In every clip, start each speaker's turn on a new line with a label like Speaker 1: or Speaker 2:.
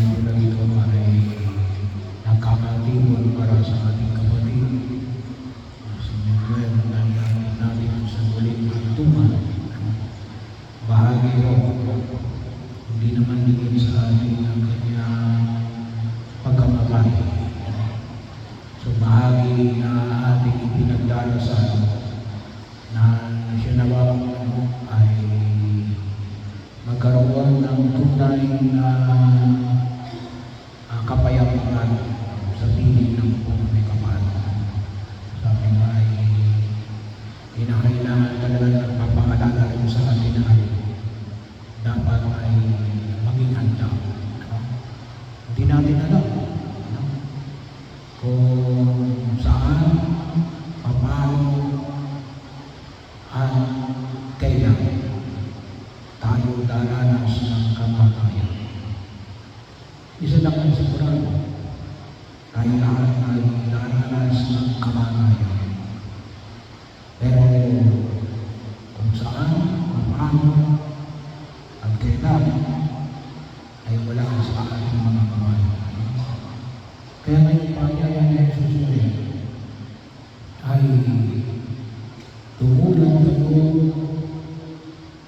Speaker 1: araw na ito ay nagkakatibon para sa ating kapatid. Si Manuel na iyanin natin sa muling hantungan. Bahagi ho, hindi naman din sa atin ang kanyang pagkamatay. So bahagi na ating ipinagdarasal na siya nawa ay magkaroon ng tunay na kapayapaan sa piling ng buong may kapal. Sabi nga ay kinakailangan talaga nagpapaalala rin sa atin na dapat ay maging handa. Hindi natin alam kung saan, paano, at kailan tayo daranas ng kamatayan. Isa lang ang sigurado, tayo lahat ay daranas ng kamatayan. Pero kung saan, paano, at kailan ay wala sa ating mga kamay. Kaya ngayon panyaya ni Jesus ay tumulong tayo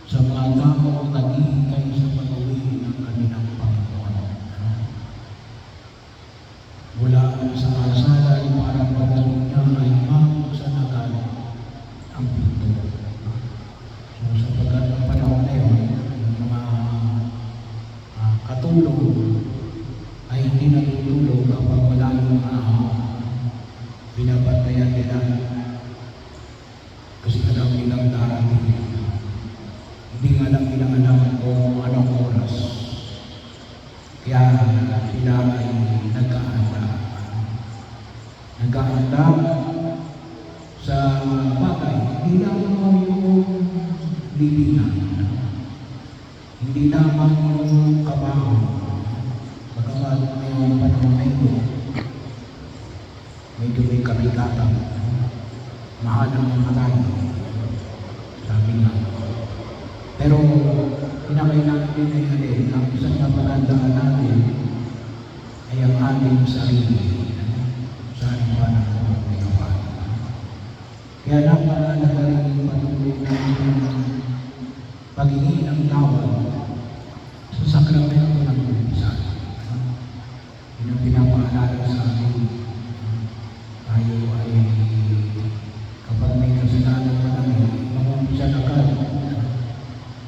Speaker 1: sa mga tao naghihintay sa pag-uwi ng kanilang Panginoon. Mula sa kalsada ay parang pagaling niya ay magsanagan ang pinto. So sa pagkat ng panahon na yun, yung mga katulong ay hindi natutulog kapag wala yung binabantayan nila. Kasi alam nilang darating. Hindi nga lang nilang alam kung anong oras. Kaya sila ay nag-aanda. Nag-aanda sa bagay. Hindi lamang yung libingan. Hindi lamang yung kabaho. Bagamat ngayong panahon na ito, medyo may kabigatan. Mahal ang mamatay. Sabi nga. Pero pinakailangan din ay alin, ang isang napagandaan natin ay ang ating sarili. Saan pa na may kapal. Kaya napakalaga rin yung patuloy ng paghingi ng tawad sa sakramento ng baptismo. Yun ang pinapaalala sa atin. Tayo ay kapag may kasalanan pa namin, mag-umpisa agad.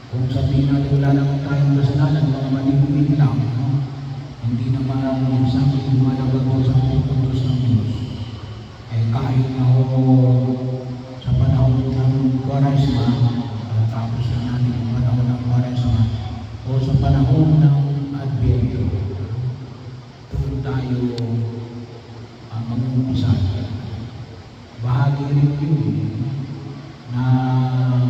Speaker 1: Kung sabihin natin wala naman tayong kasalanan, mga malibig lang, hindi naman yung sabi lumalabag mo sa pupuntos ng Diyos. Eh kahit na ho sa panahon ng Quaresma, tapos na natin yung panahon ng Quaresma, o sa panahon ng Advento, doon tayo mag-umpisa. Bahagi rin yun na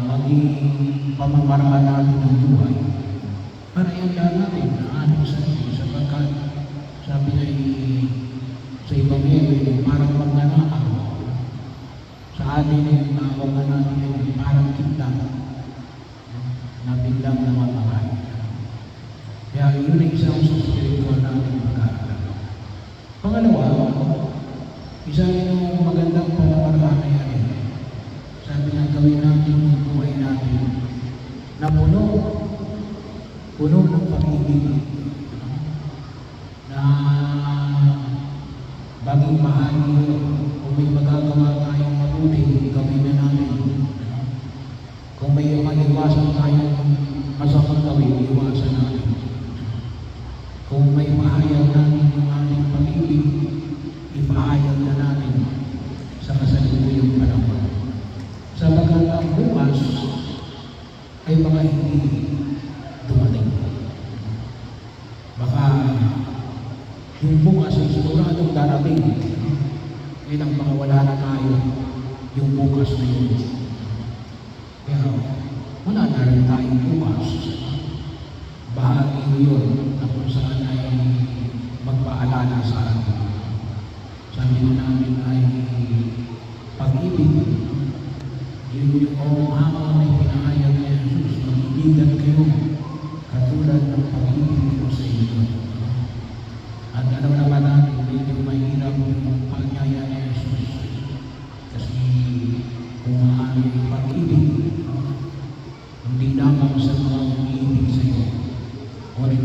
Speaker 1: maging pamamaraan natin ng buhay para ianda natin na ating sarili sapagkat sabi na sa Ebanghelyo parang magnanakaw sa atin yung nakawag natin yung parang kitla na biglang namatay. Kaya yun ay isang sa spiritual natin pag-aaral. Pangalawa, isa yung magandang pamamaraan na yan. Sabi nga gawin natin yung buhay natin na puno ng pag-ibig na baging mahali kung may magagawa tayong mabuti, gawin na natin. Kung may maiwasan tayong masamang gawin, iwasan natin. Kung may mahayag natin yung ating pag-ibig, ipahayag na natin sa kasalukuyang panahon. Sapagkat ang bukas ay mga hindi dumating. Baka yung bukas ay siguradong darating. Ilang baka wala na tayo yung bukas na yun. Pero wala na rin tayong bukas. Bahagi yun na kung saan ay magpaalala sa atin. Sabi na namin ay pag-ibig. Yun yung hamon na pinahayag ni Jesus, mag-ibigan kayo katulad ng pag-ibig ko sa inyo.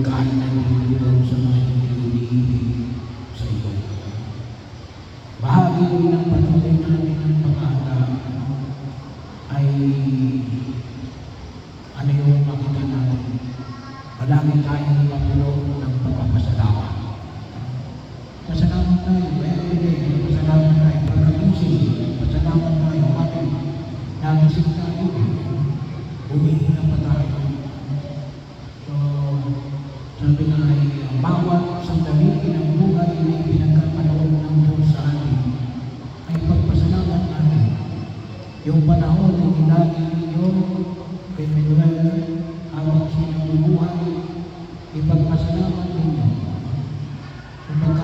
Speaker 1: pagkain na doon sa mga hindi sa iyo. Bahagi din ng patuloy namin ng pag-aalaga ay ano yung makita natin. Palagi tayong mapuno ng pagpapasalamat. Pasalamat tayo, pasalamat tayo, pagkagising, pasalamat tayo, bakit? Nagising tayo, humihinga pa tayo. So, sabi nga ay, bawat sandali ng buhay na pinagkakaloon ng Diyos sa atin, ay pagpasalamat natin. Yung panahon na hinagi ninyo, kay Manuel, habang sinubuhay, ipagpasalamat ninyo. Kapag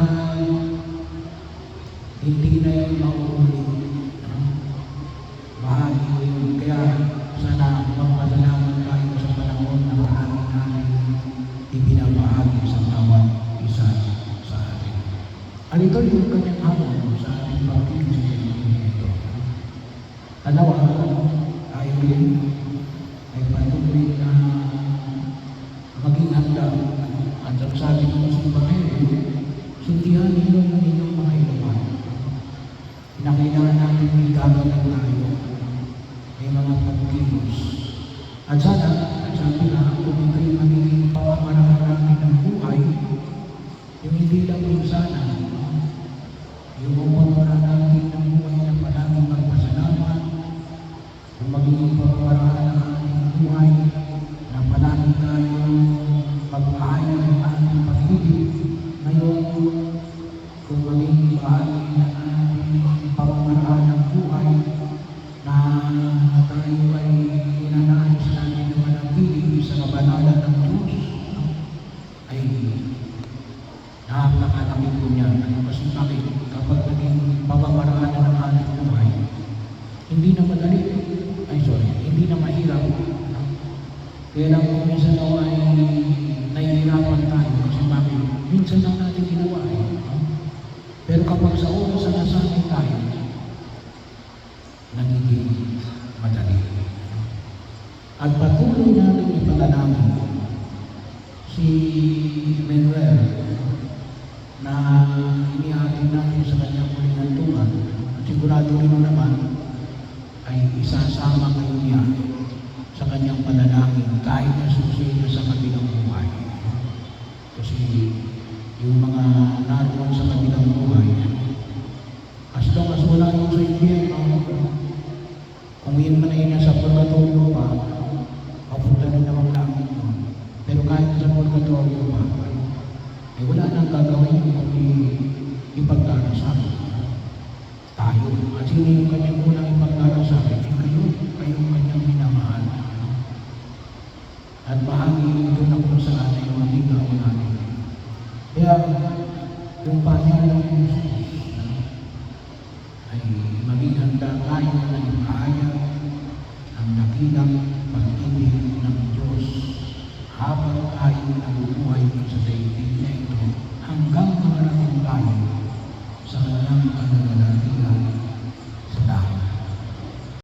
Speaker 1: hindi na yung mauulit, bahagi yun. Kaya sana magpasalamat tayo sa panahon na marami namin ibinabahagi sa bawat isa sa atin. At ito yung kanyang hamon sa ating pagkikinig ito. Dalawa, tayo rin ay patuloy na maging handa. At ang sabi ng Ebanghelyo, suntihan ninyo ng inyong mga inuman. Kinakailangan natin may gagawin tayo, may mga pagkilos. At sana, sabi na, kung ito'y magiging pamamaraan namin ng buhay, yung hindi lang yung sana, yung pamamaraan namin ng buhay na palaging magpasalamat, kung magiging pamamaraan ng ating buhay na palaging tayo magpahayag ng ating pag-ibig, ngayon, kung maging bahagi ng ating pamamaraan ng buhay na tayo ay inanais natin na manatili sa kabanalan ng Diyos, ay napakalaki po niya. Kasi bakit? Kapag naging pamamaraan ng ating buhay, hindi na madali, hindi na mahirap. Kaya lang kung minsan ako ay nahihirapan tayo kasi bakit? Minsan lang natin ginawa Pero kapag sa oras na nasanay tayo, nagiging madali. At patuloy natin ipanalangin si Manuel na inihatid natin sa kanyang muling hantungan at sigurado rin naman ay isasama kayo niya sa kanyang panalangin kahit na susi niya sa kabilang buhay. Kasi yung mga naroon sa kabilang buhay, as long as wala yung sa impyerno, kung yun man ay nasa purgatorio pa, papunta rin naman langit doon. Pero kahit nasa purgatorio pa, ay wala nang gagawin yung kundi ipagdarasal tayo. At sino yung kanyang unang ipagdarasal? Kayong kanyang minamahal. At bahagi ito na kung saan ay maligaw natin. Kaya, yung panyala ng Jesus ay maging handa tayo na ipahayag ang dakilang pag-ibig ng Diyos habang tayo nabubuhay sa daigdig na ito hanggang makarating tayo sa kanyang kanagalan.